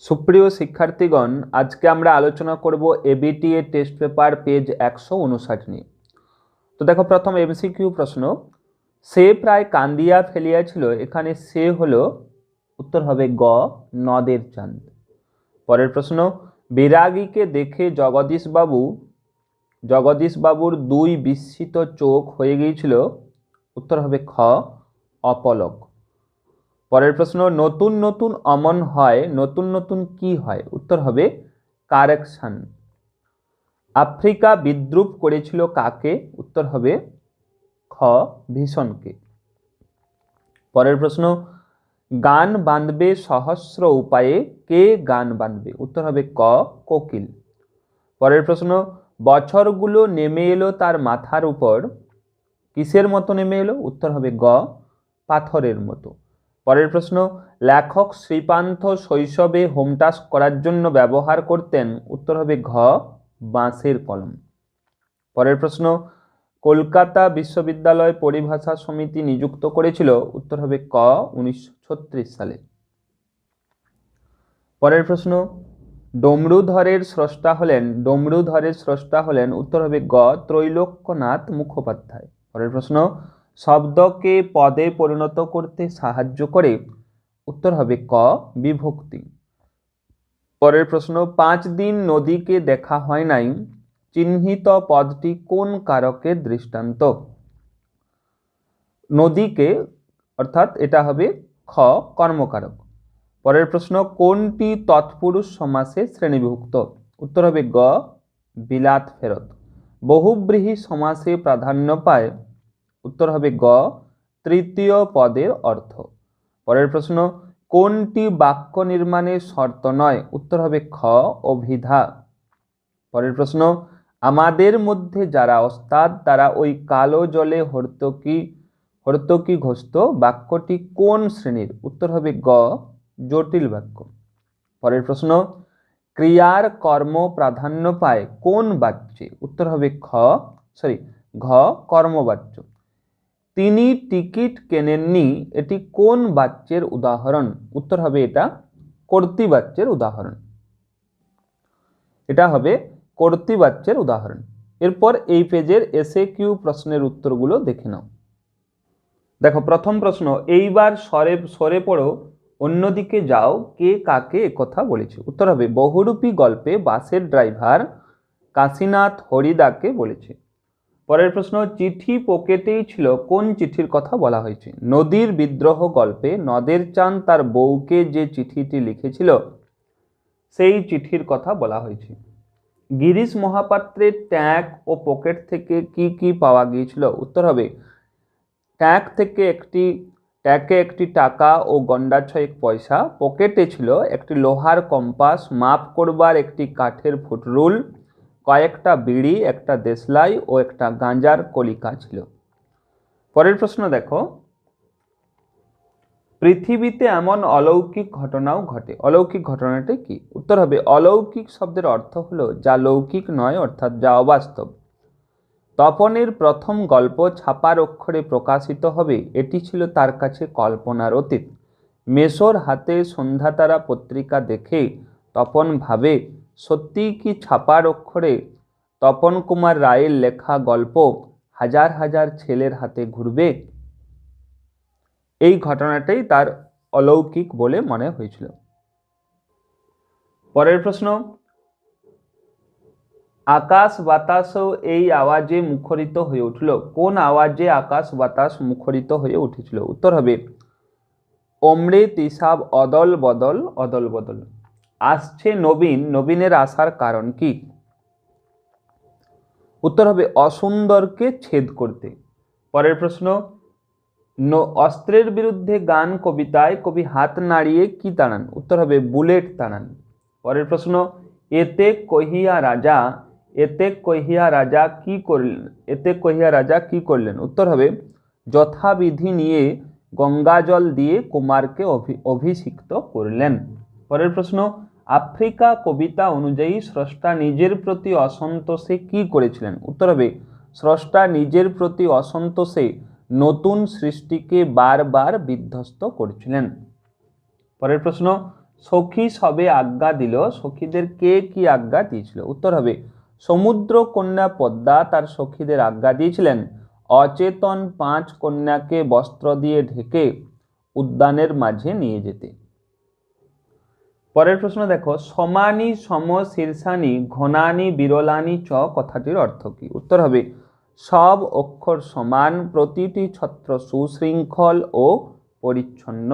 সুপ্রিয় শিক্ষার্থীগণ, আজকে আমরা আলোচনা করব এবিটিএ টেস্ট পেপার পেজ 159 নিয়ে। তো দেখো, প্রথম এমসিকিউ প্রশ্ন, সে প্রায় কান্দিয়া ফেলিয়াছিল, এখানে সে হলো, উত্তর হবে গ নদের চাঁদ। পরের প্রশ্ন, বিরাগীকে দেখে জগদীশবাবুর দুই বিস্মিত চোখ হয়ে গিয়েছিল, উত্তর হবে খ অপলক। পরের প্রশ্ন, নতুন নতুন অমন হয়, নতুন নতুন কি হয়, উত্তর হবে কারেকশন। আফ্রিকা বিদ্রুপ করেছিল কাকে, উত্তর হবে খ ভীষণকে। পরের প্রশ্ন, গান বাঁধবে সহস্র উপায়ে, কে গান বাঁধবে, উত্তর হবে ক কোকিল। পরের প্রশ্ন, বছরগুলো নেমে এলো তার মাথার উপর, কিসের মতো নেমে এলো, উত্তর হবে গ পাথরের মতো। পরের প্রশ্ন, লেখক শ্রীপান্থ শৈশবে হোম টাস্ক করার জন্য ব্যবহার করতেন, উত্তর হবে ঘ বাঁশের কলম। পরের প্রশ্ন, কলকাতা বিশ্ববিদ্যালয় পরিভাষা সমিতি নিযুক্ত করেছিল, উত্তর হবে ক 1936 সালে। পরের প্রশ্ন, ডমরুধরের স্রষ্টা হলেন, উত্তর হবে গ ত্রৈলোক্যনাথ মুখোপাধ্যায়। পরের প্রশ্ন, শব্দকে পদে পরিণত করতে সাহায্য করে, উত্তর হবে ক বিভক্তি। পরের প্রশ্ন, 5 দিন নদীকে দেখা হয় নাই, চিহ্নিত পদটি কোন কারকের দৃষ্টান্ত, নদীকে, অর্থাৎ এটা হবে খ কর্মকারক। পরের প্রশ্ন, কোনটি তৎপুরুষ সমাসে শ্রেণীভুক্ত, উত্তর হবে গ বিলাত ফেরত। বহুব্রীহি সমাসে প্রাধান্য পায়, উত্তর হবে গ তৃতীয় পদের অর্থ। পরের প্রশ্ন, কোনটি বাক্য নির্মাণের শর্ত নয়, উত্তর হবে খ অভিধা। পরের প্রশ্ন, আমাদের মধ্যে যারা ওস্তাদ তারা ওই কালো জলে হর্তকি ঘোষত, বাক্যটি কোন শ্রেণীর, উত্তর হবে গ জটিল বাক্য। পরের প্রশ্ন, ক্রিয়ার কর্ম প্রাধান্য পায় কোন বাচ্যে, উত্তর হবে ঘ কর্মবাচ্য। তিনি টিকিট কেনেননি, এটি কোন বাচ্যের উদাহরণ, উত্তর হবে এটা কর্তৃবাচ্যের উদাহরণ, এটা হবে কর্তৃবাচ্যের উদাহরণ। এরপর এই পেজের এসএকিউ প্রশ্নের উত্তরগুলো দেখে নাও। দেখো, প্রথম প্রশ্ন, এইবার সরে পড়ো, অন্যদিকে যাও, কে কাকে একথা বলেছে, উত্তর হবে বহুরূপী গল্পে বাসের ড্রাইভার কাশীনাথ হরিদাকে বলেছে। পরের প্রশ্ন, চিঠি পকেটেই ছিল, কোন চিঠির কথা বলা হয়েছে, নদীর বিদ্রোহ গল্পে নদের চাঁদ তার বউকে যে চিঠিটি লিখেছিল সেই চিঠির কথা বলা হয়েছে। গিরিশ মহাপাত্রের ট্যাঙ্ক ও পকেট থেকে কি কি পাওয়া গিয়েছিল, উত্তর হবে ট্যাঙ্কে একটি টাকা ও গন্ডা 6 পয়সা, পকেটে ছিল একটি লোহার কম্পাস, মাপ করবার একটি কাঠের ফুটরুল, কয়েকটা বিড়ি, একটা দেশলাই ও একটা গাঁজার কলিকা ছিল। পরের প্রশ্ন দেখো, পৃথিবীতে এমন অলৌকিক ঘটনাও ঘটে, অলৌকিক ঘটনাটি কি, উত্তর হবে অলৌকিক শব্দের অর্থ হলো যা লৌকিক নয়, অর্থাৎ যা অবাস্তব। তপনের প্রথম গল্প ছাপার অক্ষরে প্রকাশিত হবে, এটি ছিল তার কাছে কল্পনার অতীত। মেসোর হাতে সন্ধ্যাতারা পত্রিকা দেখে তপন ভাবে, সত্যিই কি ছাপার অক্ষরে তপন কুমার রায়ের লেখা গল্প হাজার হাজার ছেলের হাতে ঘুরবে। এই ঘটনাটাই তার অলৌকিক বলে মনে হয়েছিল। পরের প্রশ্ন, আকাশ বাতাসও এই আওয়াজে মুখরিত হয়ে উঠল, কোন আওয়াজে আকাশ বাতাস মুখরিত হয়ে উঠেছিল, উত্তর হবে অমৃত ইসাব অদল বদল অদল বদল। আসছে নবীন, নবীনের আসার কারণ কি, উত্তর হবে অসুন্দরকে ছেদ করতে। পরের প্রশ্ন, অস্ত্রের বিরুদ্ধে গান কবিতায় কবি হাত নাড়িয়ে কি তাড়ান, উত্তর হবে বুলেট তাড়ান। পরের প্রশ্ন, এতে কহিয়া রাজা কি করলেন, উত্তর হবে যথাবিধি নিয়ে গঙ্গাজল দিয়ে কুমারকে অভিষিক্ত করলেন। পরের প্রশ্ন, আফ্রিকা কবিতা অনুযায়ী স্রষ্টা নিজের প্রতি অসন্তোষে কি করেছিলেন, উত্তর হবে স্রষ্টা নিজের প্রতি অসন্তোষে নতুন সৃষ্টিকে বারবার বিধ্বস্ত করছিলেন। পরের প্রশ্ন, সখী সবে আজ্ঞা দিল, সখীদের কে কি আজ্ঞা দিয়েছিল? উত্তর হবে সমুদ্র কন্যা পদ্মা তার সখীদের আজ্ঞা দিয়েছিলেন অচেতন 5 কন্যাকে বস্ত্র দিয়ে ঢেকে উদ্যানের মাঝে নিয়ে যেতে। পরের প্রশ্ন দেখো, সমানি সম শীর্ষানি ঘনানি বিরলানি চ কথাটির অর্থ কি? উত্তর হবে সব অক্ষর সমান, প্রতিটি ছত্র সুশৃঙ্খল ও পরিচ্ছন্ন।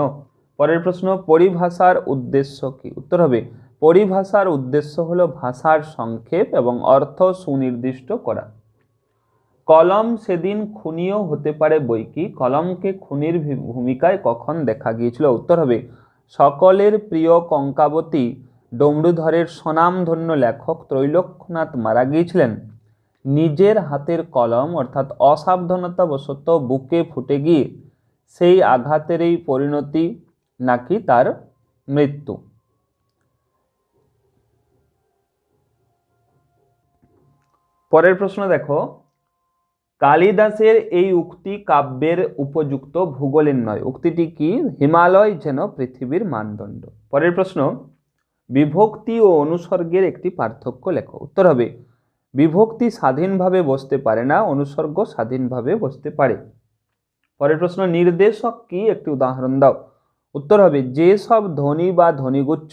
পরের প্রশ্ন, পরিভাষার উদ্দেশ্য কি? উত্তর হবে পরিভাষার উদ্দেশ্য হলো ভাষার সংক্ষেপ এবং অর্থ সুনির্দিষ্ট করা। কলম সেদিন খুনিও হতে পারে বই কি? কলমকে খুনির ভূমিকায় কখন দেখা গিয়েছিল? উত্তর হবে সকলের প্রিয় কঙ্কাবতী ডমরুধরের স্বনামধন্য লেখক ত্রৈলোক্যনাথ মারা গিয়েছিলেন নিজের হাতের কলম অর্থাৎ অসাবধানতাবশত বুকে ফুটে গিয়ে সেই আঘাতেরই পরিণতি নাকি তার মৃত্যু। পরের প্রশ্ন দেখো, কালিদাসের এই উক্তি কাব্যের উপযুক্ত ভূগোলের নয়, উক্তিটি কি? হিমালয় যেন পৃথিবীর মানদণ্ড। পরের প্রশ্ন, বিভক্তি ও অনুসর্গের একটি পার্থক্য লেখো। উত্তর হবে বিভক্তি স্বাধীনভাবে বসতে পারে না, অনুসর্গ স্বাধীনভাবে বসতে পারে। পরের প্রশ্ন, নির্দেশক কি? একটি উদাহরণ দাও। উত্তর হবে যে সব ধ্বনি বা ধ্বনিগুচ্ছ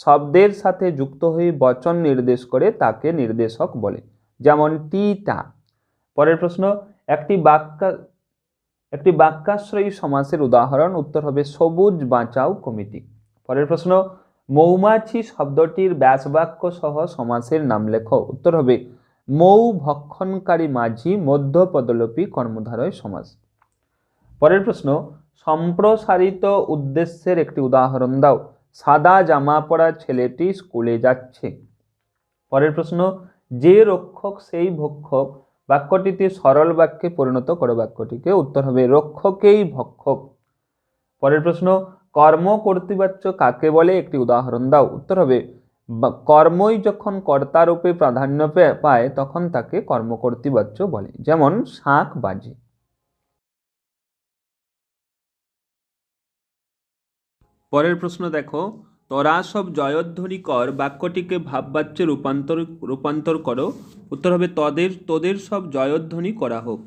শব্দের সাথে যুক্ত হয়ে বচন নির্দেশ করে তাকে নির্দেশক বলে, যেমন টি টা। পরের প্রশ্ন, একটি বাক্যাশ্রয়ী সমাসের উদাহরণ। উত্তর হবে সবুজ বাঁচাও কমিটি। পরের প্রশ্ন, মৌমাছি শব্দটির ব্যাসবাক্য সহ সমাসের নাম লেখো। উত্তর হবে মৌ ভক্ষণকারী মাঝি মধ্যপদলোপী কর্মধারয় সমাস। পরের প্রশ্ন, সম্প্রসারিত উদ্দেশ্যের একটি উদাহরণ দাও। সাদা জামা পরা ছেলেটি স্কুলে যাচ্ছে। পরের প্রশ্ন, যে রক্ষক সেই ভক্ষক বাক্যটিতে সরল বাক্যে পরিণত করো বাক্যটিকে। উত্তর হবে রক্ষকেই ভক্ষক। পরের প্রশ্ন, কর্ম কর্তৃবাচ্য কাকে বলে? একটি উদাহরণ দাও। উত্তর হবে কর্মই যখন কর্তারূপে প্রাধান্য পায় তখন তাকে কর্মকর্তৃবাচ্য বলে, যেমন শাঁখ বাজে। পরের প্রশ্ন দেখো, তোরা সব জয়ধ্বনি কর বাক্যটিকে ভাববাচ্যে রূপান্তর করো। উত্তর হবে তোদের সব জয়ধ্বনি করা হোক।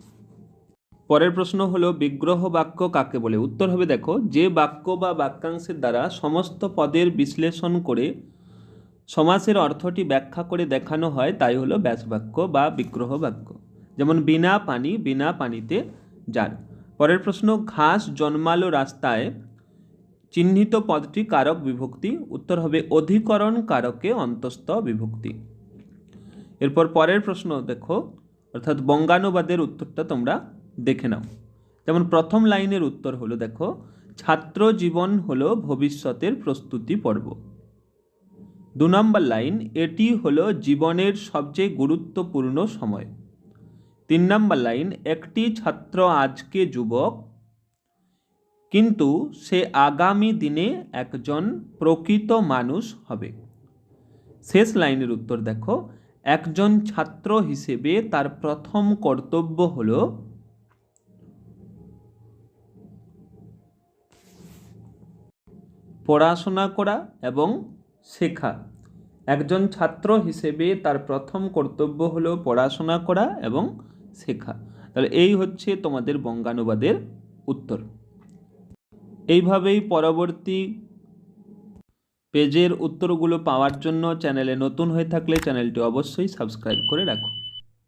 পরের প্রশ্ন হলো বিগ্রহ বাক্য কাকে বলে? উত্তর হবে দেখো যে বাক্য বা বাক্যাংশের দ্বারা সমস্ত পদের বিশ্লেষণ করে সমাসের অর্থটি ব্যাখ্যা করে দেখানো হয় তাই হলো ব্যাসবাক্য বা বিগ্রহ বাক্য, যেমন বিনা পানি বিনা পানিতে যার। পরের প্রশ্ন, ঘাস জন্মালো রাস্তায় চিহ্নিত পদটি কারক বিভক্তি। উত্তর হবে অধিকরণ কারকে অন্তস্থ বিভক্তি। এরপর পরের প্রশ্ন দেখো, অর্থাৎ বঙ্গানুবাদের উত্তরটা তোমরা দেখে নাও। যেমন প্রথম লাইনের উত্তর হলো দেখো, ছাত্র জীবন হলো ভবিষ্যতের প্রস্তুতি পর্ব। 2 নম্বর লাইন, এটি হলো জীবনের সবচেয়ে গুরুত্বপূর্ণ সময়। 3 নম্বর লাইন, একটি ছাত্র আজকে যুবক কিন্তু সে আগামী দিনে একজন প্রকৃত মানুষ হবে। শেষ লাইনের উত্তর দেখো, একজন ছাত্র হিসেবে তার প্রথম কর্তব্য হলো পড়াশোনা করা এবং শেখা। একজন ছাত্র হিসেবে তার প্রথম কর্তব্য হলো পড়াশোনা করা এবং শেখা। তাহলে এই হচ্ছে তোমাদের বঙ্গানুবাদের উত্তর। এইভাবেই পরবর্তী পেজের উত্তরগুলো পাওয়ার জন্য চ্যানেলে নতুন হয়ে থাকলে চ্যানেলটি অবশ্যই সাবস্ক্রাইব করে রাখো।